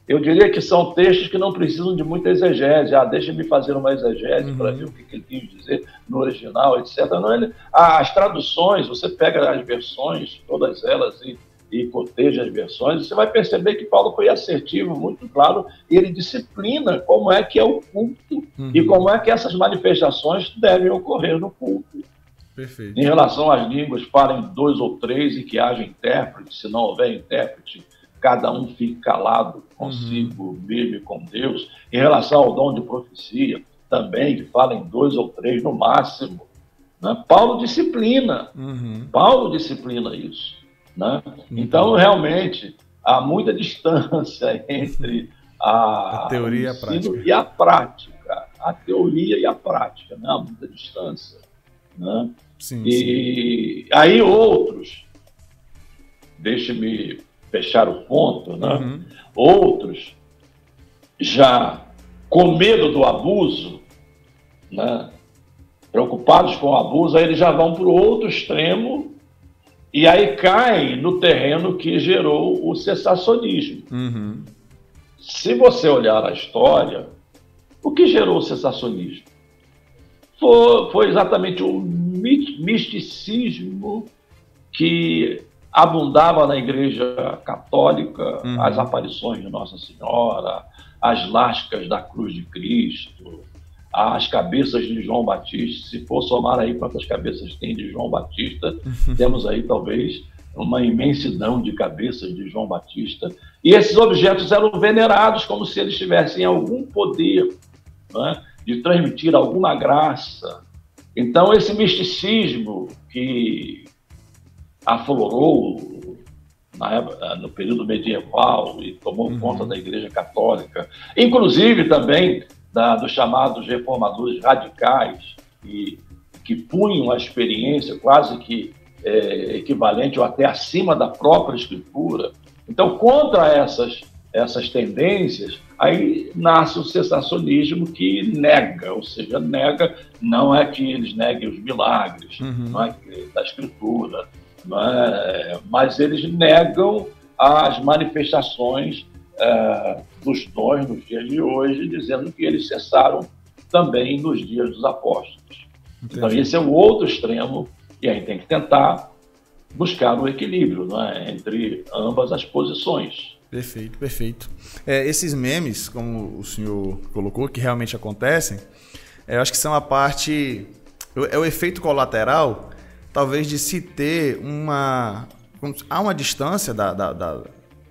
Eu diria que são textos que não precisam de muita exegese. Deixa-me fazer uma exegese para ver o que ele quis dizer no original, etc. Não, as traduções, você pega as versões, todas elas, e coteja as versões, você vai perceber que Paulo foi assertivo, muito claro, e ele disciplina como é que é o culto e como é que essas manifestações devem ocorrer no culto. Perfeito. Em relação às línguas, falem 2 ou 3 e que haja intérprete. Se não houver intérprete, cada um fique calado consigo mesmo e com Deus. Em relação ao dom de profecia, também que falem 2 ou 3 no máximo. Né? Paulo disciplina isso. Né? Então, realmente, há muita distância entre a teoria e a prática. A teoria e a prática, né? Há muita distância. Né? Sim. Aí outros, deixe-me fechar o ponto, né? Outros, já com medo do abuso, né? Preocupados com o abuso, aí eles já vão para o outro extremo e aí caem no terreno que gerou o cessacionismo. Se você olhar a história, o que gerou o cessacionismo? Foi exatamente o misticismo que abundava na Igreja Católica, as aparições de Nossa Senhora, as lascas da cruz de Cristo, as cabeças de João Batista. Se for somar aí quantas cabeças tem de João Batista, temos aí talvez uma imensidão de cabeças de João Batista. E esses objetos eram venerados como se eles tivessem algum poder, né, de transmitir alguma graça. Então, esse misticismo que aflorou no período medieval e tomou conta da Igreja Católica, inclusive também dos chamados reformadores radicais, que punham a experiência quase que equivalente ou até acima da própria Escritura. Então, contra essas tendências, aí nasce o cessacionismo, que nega, ou seja, não é que eles neguem os milagres, não é da Escritura, não é, mas eles negam as manifestações dos dons nos dias de hoje, dizendo que eles cessaram também nos dias dos apóstolos. Entendi. Então, esse é o outro extremo, e aí tem que tentar buscar o equilíbrio, não é, entre ambas as posições. Perfeito, perfeito. Esses memes, como o senhor colocou, que realmente acontecem, eu acho que são a parte... É o efeito colateral, talvez, de se ter há uma distância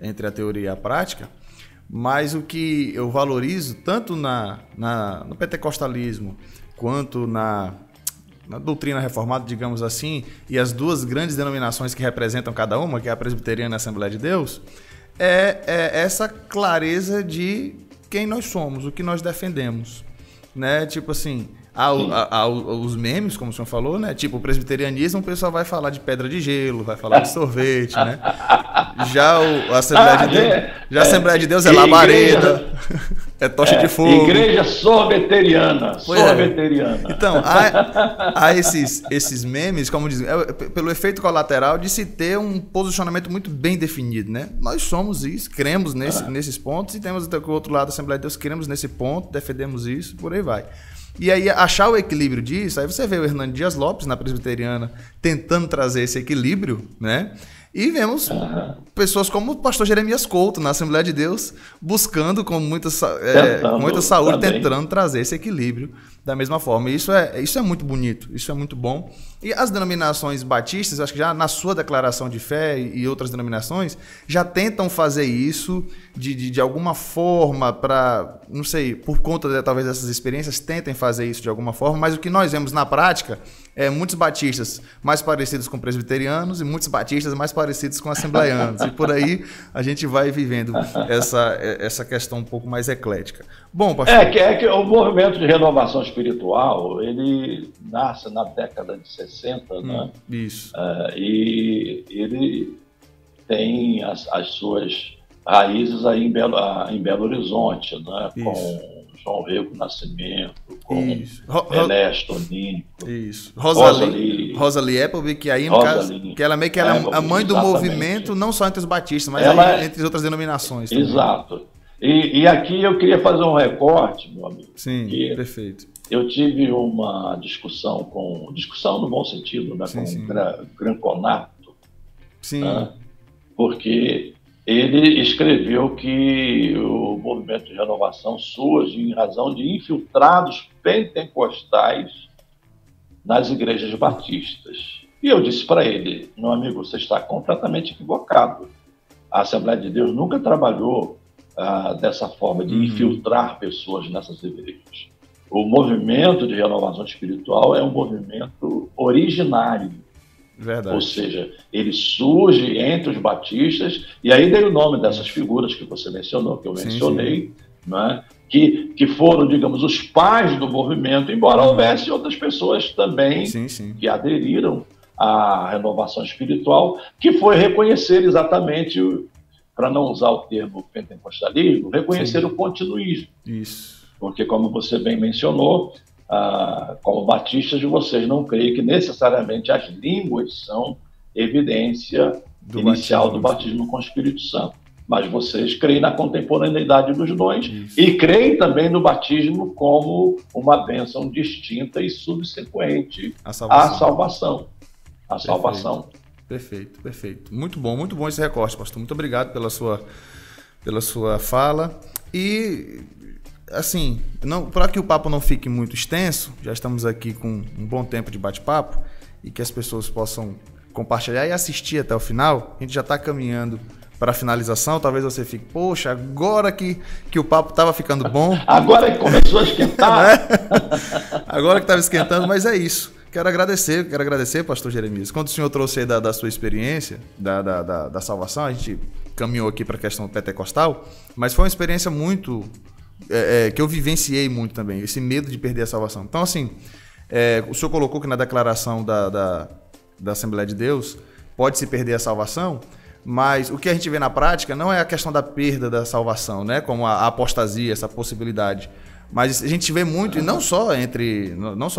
entre a teoria e a prática, mas o que eu valorizo, tanto no pentecostalismo, quanto na doutrina reformada, digamos assim, e as duas grandes denominações que representam cada uma, que é a presbiteriana e a Assembleia de Deus, é essa clareza de quem nós somos, o que nós defendemos, né? Tipo assim, os memes, como o senhor falou, né? Tipo, o presbiterianismo, o pessoal vai falar de pedra de gelo, vai falar de sorvete, né? Já a Assembleia de Deus, a Assembleia de Deus é labareda. É tocha de fogo. Igreja sorveteriana. Pois é. Sorveteriana. Então, há esses memes, como dizem, pelo efeito colateral de se ter um posicionamento muito bem definido, né? Nós somos isso, cremos nesses pontos, e temos até o outro lado da Assembleia de Deus, cremos nesse ponto, defendemos isso, por aí vai. E aí, achar o equilíbrio disso, aí você vê o Hernando Dias Lopes, na Presbiteriana, tentando trazer esse equilíbrio, né? E vemos pessoas como o pastor Jeremias Couto, na Assembleia de Deus, buscando com muita saúde, também, tentando trazer esse equilíbrio da mesma forma. E isso é muito bonito, isso é muito bom. E as denominações batistas, acho que já na sua declaração de fé e outras denominações, já tentam fazer isso de alguma forma para, não sei, por conta talvez dessas experiências, tentem fazer isso de alguma forma, mas o que nós vemos na prática é muitos batistas mais parecidos com presbiterianos e muitos batistas mais parecidos com assembleianos. E por aí a gente vai vivendo essa questão um pouco mais eclética. Bom, pastor... É que o movimento de renovação espiritual, ele nasce na década de 60, né? Isso. E ele tem as suas raízes aí em Belo Horizonte, né? Isso. Com João Rego Nascimento, com Ernesto Nínico. Isso. Rosalie Appleby, que aí no caso, que ela meio que ela é a mãe do movimento, não só entre os batistas, mas entre as outras denominações. Também. Exato. E aqui eu queria fazer um recorte, meu amigo. Sim, perfeito. Eu tive uma discussão no bom sentido, né, com o Granconato. Sim. Né, porque ele escreveu que o movimento de renovação surge em razão de infiltrados pentecostais nas igrejas batistas. E eu disse para ele, meu amigo, você está completamente equivocado. A Assembleia de Deus nunca trabalhou dessa forma de infiltrar pessoas nessas igrejas. O movimento de renovação espiritual é um movimento originário. Verdade. Ou seja, ele surge entre os batistas, e aí dei o nome dessas figuras que você mencionou, que eu mencionei, né, que foram, digamos, os pais do movimento, embora houvesse outras pessoas também que aderiram à renovação espiritual, que foi reconhecer exatamente, para não usar o termo pentecostalismo, reconhecer o continuismo. Isso. Porque, como você bem mencionou, como batistas, vocês não creem que necessariamente as línguas são evidência inicial do batismo com o Espírito Santo. Mas vocês creem na contemporaneidade dos dons e creem também no batismo como uma bênção distinta e subsequente à salvação. Perfeito. Muito bom esse recorte, pastor. Muito obrigado pela sua fala. E... assim, para que o papo não fique muito extenso, já estamos aqui com um bom tempo de bate-papo e que as pessoas possam compartilhar e assistir até o final. A gente já está caminhando para a finalização. Talvez você fique, poxa, agora que o papo estava ficando bom. Agora que começou a esquentar. Agora que estava esquentando, mas é isso. Quero agradecer, pastor Jeremias. Quando o senhor trouxe aí da sua experiência, da salvação, a gente caminhou aqui para a questão pentecostal, mas foi uma experiência muito... que eu vivenciei muito também, esse medo de perder a salvação. Então, assim, o senhor colocou que na declaração da Assembleia de Deus pode-se perder a salvação, mas o que a gente vê na prática não é a questão da perda da salvação, né? Como a apostasia, essa possibilidade. Mas a gente vê muito, e não só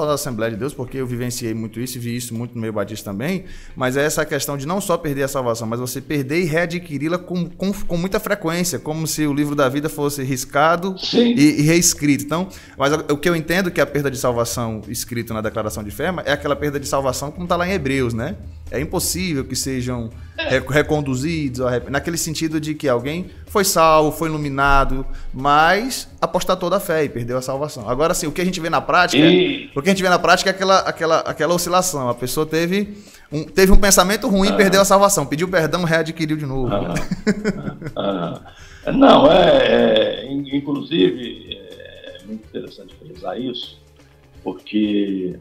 da Assembleia de Deus, porque eu vivenciei muito isso e vi isso muito no meio batista também, mas é essa questão de não só perder a salvação, mas você perder e readquiri-la com muita frequência, como se o livro da vida fosse riscado e reescrito. Então, mas o que eu entendo que a perda de salvação escrito na declaração de fé é aquela perda de salvação como está lá em Hebreus, né? É impossível que sejam reconduzidos, naquele sentido de que alguém foi salvo, foi iluminado, mas apostatou da fé e perdeu a salvação. Agora, assim, o que a gente vê na prática é aquela oscilação. A pessoa teve um pensamento ruim e perdeu a salvação, pediu perdão, readquiriu de novo. Não, inclusive, é muito interessante frisar isso, porque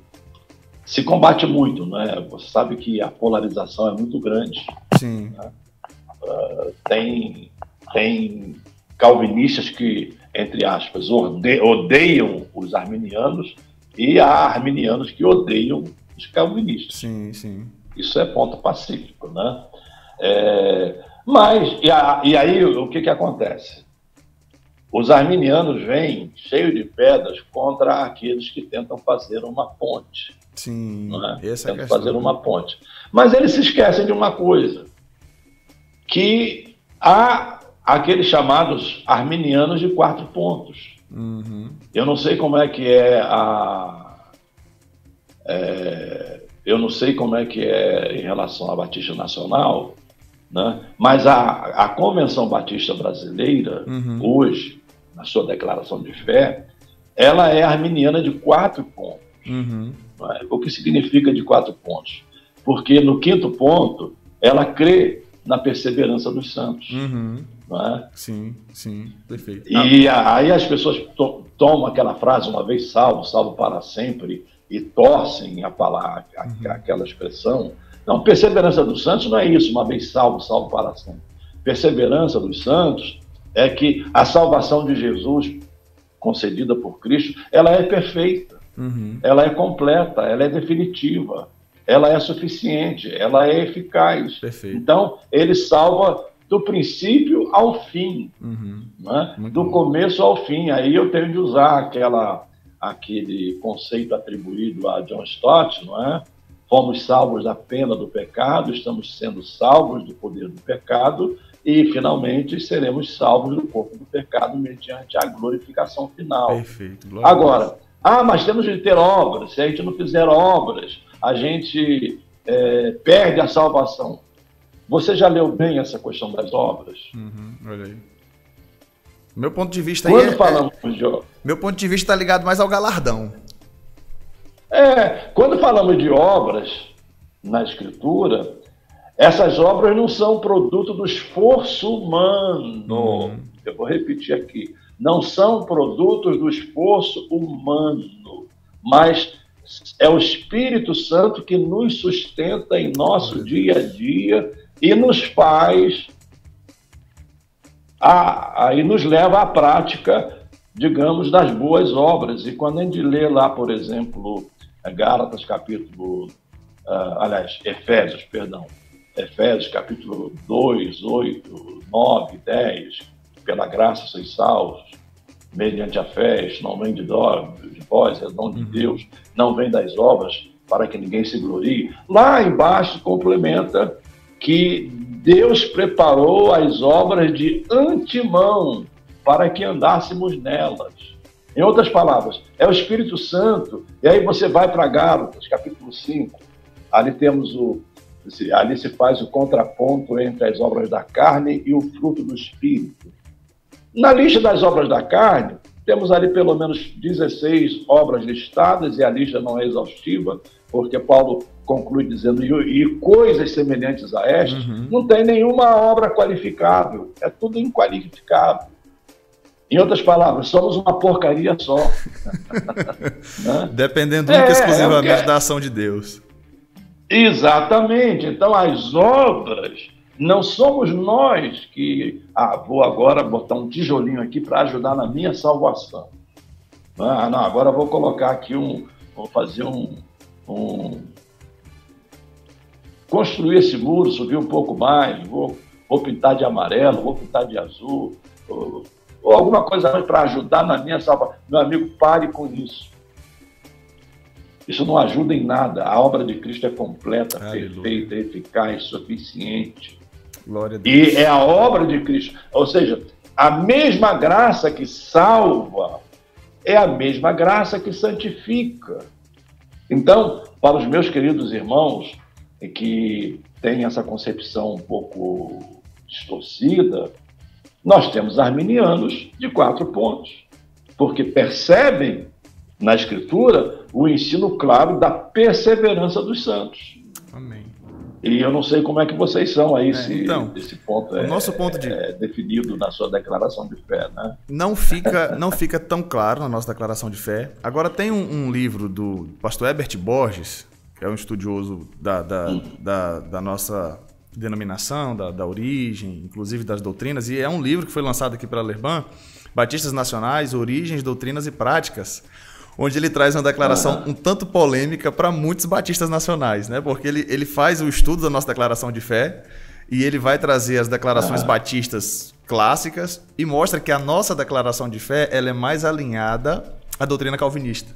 se combate muito, né? Você sabe que a polarização é muito grande. Sim. Né? Tem calvinistas que, entre aspas, odeiam os arminianos e há arminianos que odeiam os calvinistas. Sim. Isso é ponto pacífico, né? E aí o que acontece? Os arminianos vêm cheios de pedras contra aqueles que tentam fazer uma ponte. Sim, não é? Essa tentam fazer uma ponte. Mas eles se esquecem de uma coisa, que há aqueles chamados arminianos de 4 pontos. Uhum. Eu não sei como é que eu não sei como é que é em relação à Batista Nacional, né? Mas a Convenção Batista Brasileira, hoje, na sua declaração de fé, ela é arminiana de 4 pontos. Não é? O que significa de 4 pontos? Porque no 5º ponto, ela crê na perseverança dos santos. Não é? Sim, perfeito. E aí as pessoas tomam aquela frase, uma vez salvo, salvo para sempre, e torcem a palavra, aquela expressão. Não, perseverança dos santos não é isso, uma vez salvo, salvo para sempre. Perseverança dos santos é que a salvação de Jesus, concedida por Cristo, ela é perfeita, ela é completa, ela é definitiva, ela é suficiente, ela é eficaz. Perfeito. Então, ele salva do princípio ao fim, né? Do começo ao fim. Aí eu tenho de usar aquele conceito atribuído a John Stott, não é? Fomos salvos da pena do pecado, estamos sendo salvos do poder do pecado e, finalmente, seremos salvos do corpo do pecado mediante a glorificação final. Perfeito. Agora, mas temos de ter obras. Se a gente não fizer obras, a gente perde a salvação. Você já leu bem essa questão das obras? Olha aí. Meu ponto de vista meu ponto de vista está ligado mais ao galardão. Quando falamos de obras na Escritura, essas obras não são produto do esforço humano. Eu vou repetir aqui. Não são produtos do esforço humano, mas é o Espírito Santo que nos sustenta em nosso dia a dia e nos faz, e nos leva à prática, digamos, das boas obras. E quando a gente lê lá, por exemplo, Gálatas Efésios capítulo 2, 8, 9, 10, pela graça sois salvos, mediante a fé, isto não vem de vós, é dom de Deus, não vem das obras, para que ninguém se glorie. Lá embaixo complementa que Deus preparou as obras de antemão para que andássemos nelas. Em outras palavras, é o Espírito Santo, e aí você vai para Gálatas, capítulo 5, ali se faz o contraponto entre as obras da carne e o fruto do Espírito. Na lista das obras da carne, temos ali pelo menos 16 obras listadas, e a lista não é exaustiva, porque Paulo conclui dizendo, e coisas semelhantes a estas, não tem nenhuma obra qualificável, é tudo inqualificável. Em outras palavras, somos uma porcaria só. Né? Dependendo única e exclusivamente da ação de Deus. Exatamente. Então, as obras, não somos nós que... vou agora botar um tijolinho aqui para ajudar na minha salvação. Não, agora vou colocar aqui vou fazer construir esse muro, subir um pouco mais, vou pintar de amarelo, vou pintar de azul, ou alguma coisa mais para ajudar na minha salvação. Meu amigo, pare com isso. Isso não ajuda em nada. A obra de Cristo é completa, perfeita, eficaz, suficiente. Glória a Deus. E é a obra de Cristo. Ou seja, a mesma graça que salva é a mesma graça que santifica. Então, para os meus queridos irmãos que têm essa concepção um pouco distorcida, nós temos arminianos de 4 pontos, porque percebem na Escritura o ensino claro da perseverança dos santos. Amém. E eu não sei como é que vocês são aí, esse ponto nosso ponto é definido na sua declaração de fé, né? Não fica tão claro na nossa declaração de fé. Agora tem um livro do pastor Herbert Borges, que é um estudioso da nossa denominação, da origem, inclusive das doutrinas, e é um livro que foi lançado aqui pela Lerban, Batistas Nacionais, Origens, Doutrinas e Práticas, onde ele traz uma declaração um tanto polêmica para muitos batistas nacionais, né? Porque ele faz o estudo da nossa declaração de fé e ele vai trazer as declarações batistas clássicas e mostra que a nossa declaração de fé ela é mais alinhada à doutrina calvinista.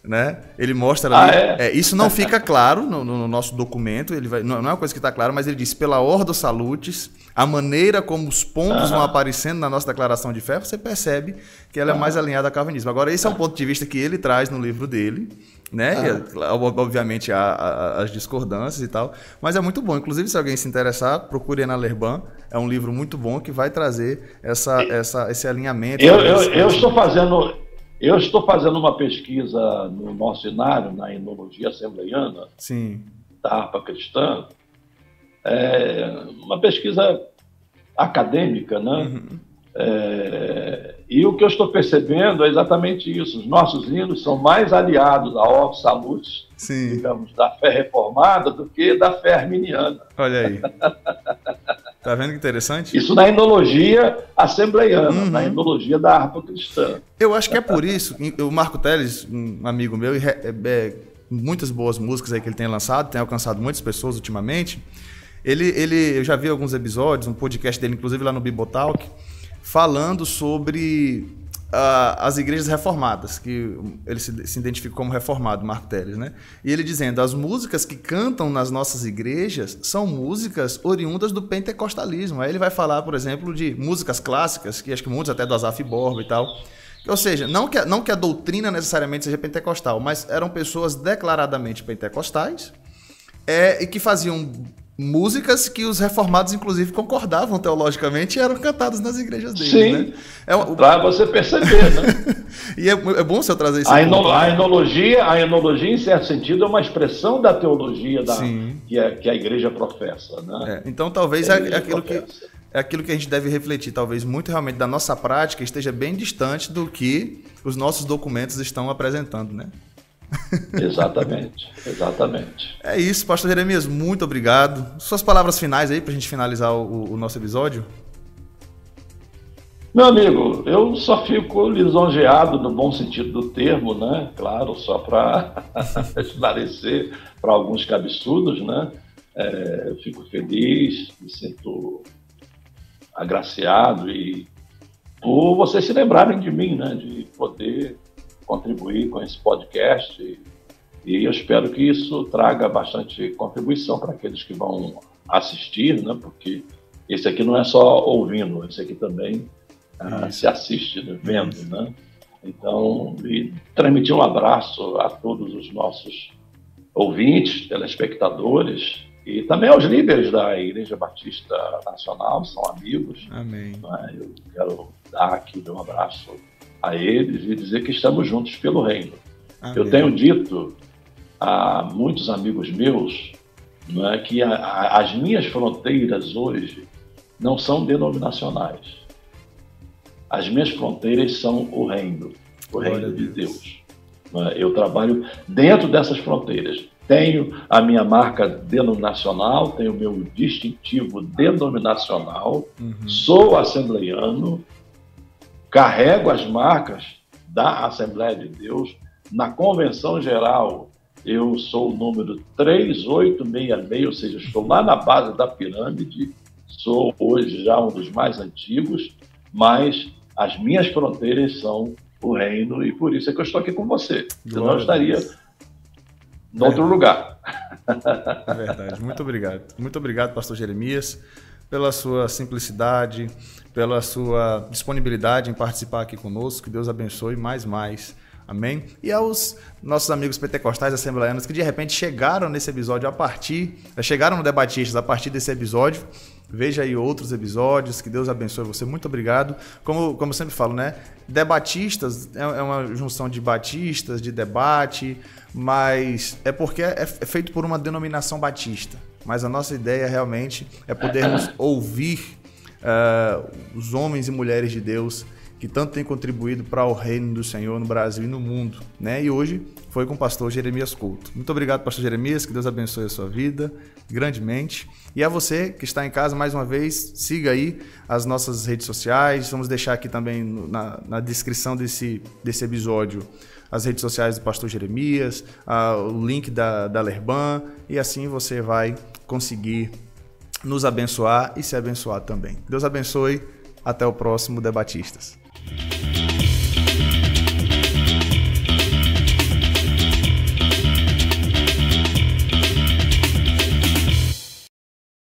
Né? Ele mostra ali, isso não fica claro no nosso documento, não é uma coisa que está clara, mas ele diz, pela Ordo Salutis, a maneira como os pontos vão aparecendo na nossa declaração de fé, você percebe que ela é mais alinhada ao calvinismo. Agora, esse é um ponto de vista que ele traz no livro dele, né? E, obviamente há as discordâncias e tal, mas é muito bom. Inclusive, se alguém se interessar, procure na Lerban, é um livro muito bom que vai trazer esse alinhamento. Eu estou fazendo uma pesquisa no nosso inário, na Enologia Assembleiana, da harpa cristã, uma pesquisa acadêmica, né? E o que eu estou percebendo é exatamente isso. Os nossos hinos são mais aliados à Ordo Salutis, digamos, da fé reformada, do que da fé arminiana. Olha aí. Tá vendo que interessante? Isso na enologia assembleiana, na enologia da harpa cristã. Eu acho que é por isso, o Marco Teles, um amigo meu, muitas boas músicas aí que ele tem lançado, tem alcançado muitas pessoas ultimamente. Eu já vi alguns episódios, um podcast dele, inclusive lá no Bibotalk, falando sobre as igrejas reformadas, que ele se identifica como reformado, Marco Teles, né? E ele dizendo, as músicas que cantam nas nossas igrejas são músicas oriundas do pentecostalismo. Aí ele vai falar, por exemplo, de músicas clássicas, que acho que muitos até do Asaf Borba e tal. Ou seja, não que a doutrina necessariamente seja pentecostal, mas eram pessoas declaradamente pentecostais e que faziam músicas que os reformados, inclusive, concordavam teologicamente e eram cantadas nas igrejas deles, né? Para você perceber, né? E é bom se eu trazer isso. A enologia, em certo sentido, é uma expressão da teologia que a igreja professa, né? Então, talvez aquilo que a gente deve refletir, talvez muito realmente da nossa prática, esteja bem distante do que os nossos documentos estão apresentando, né? Exatamente. É isso, pastor Jeremias, muito obrigado. Suas palavras finais aí para a gente finalizar o nosso episódio. Meu amigo, eu só fico lisonjeado no bom sentido do termo, né? Claro, só para esclarecer para alguns cabeçudos, né? Eu fico feliz, me sinto agraciado e por vocês se lembrarem de mim, né? De poder contribuir com esse podcast e eu espero que isso traga bastante contribuição para aqueles que vão assistir, né? Porque esse aqui não é só ouvindo, esse aqui também se assiste, né? Vendo, né? Então, e transmitir um abraço a todos os nossos ouvintes, telespectadores e também aos líderes da Igreja Batista Nacional, são amigos. Amém. Eu quero dar aqui um abraço a eles e dizer que estamos juntos pelo reino. Amém. Eu tenho dito a muitos amigos meus, não é, que as minhas fronteiras hoje não são denominacionais. As minhas fronteiras são o reino de Deus. Não é? Eu trabalho dentro dessas fronteiras. Tenho a minha marca denominacional, tenho o meu distintivo denominacional, sou assembleiano, carrego as marcas da Assembleia de Deus. Na Convenção Geral, eu sou o número 3866, ou seja, estou lá na base da pirâmide, sou hoje já um dos mais antigos, mas as minhas fronteiras são o reino e por isso é que eu estou aqui com você. Senão eu estaria em outro lugar. É verdade. Muito obrigado. Muito obrigado, pastor Jeremias, pela sua simplicidade, pela sua disponibilidade em participar aqui conosco. Que Deus abençoe mais. Amém? E aos nossos amigos pentecostais assembleianos que de repente chegaram nesse episódio chegaram no Debatistas a partir desse episódio, veja aí outros episódios, que Deus abençoe você, muito obrigado. Como eu sempre falo, né? Debatistas é uma junção de batistas, de debate, mas é porque é feito por uma denominação batista. Mas a nossa ideia realmente é podermos ouvir os homens e mulheres de Deus que tanto têm contribuído para o reino do Senhor no Brasil e no mundo, né? E hoje foi com o pastor Jeremias Couto. Muito obrigado, pastor Jeremias, que Deus abençoe a sua vida grandemente. E a você que está em casa, mais uma vez, siga aí as nossas redes sociais. Vamos deixar aqui também na descrição desse episódio as redes sociais do pastor Jeremias, o link da Lerban, e assim você vai conseguir nos abençoar e se abençoar também. Deus abençoe. Até o próximo Debatistas.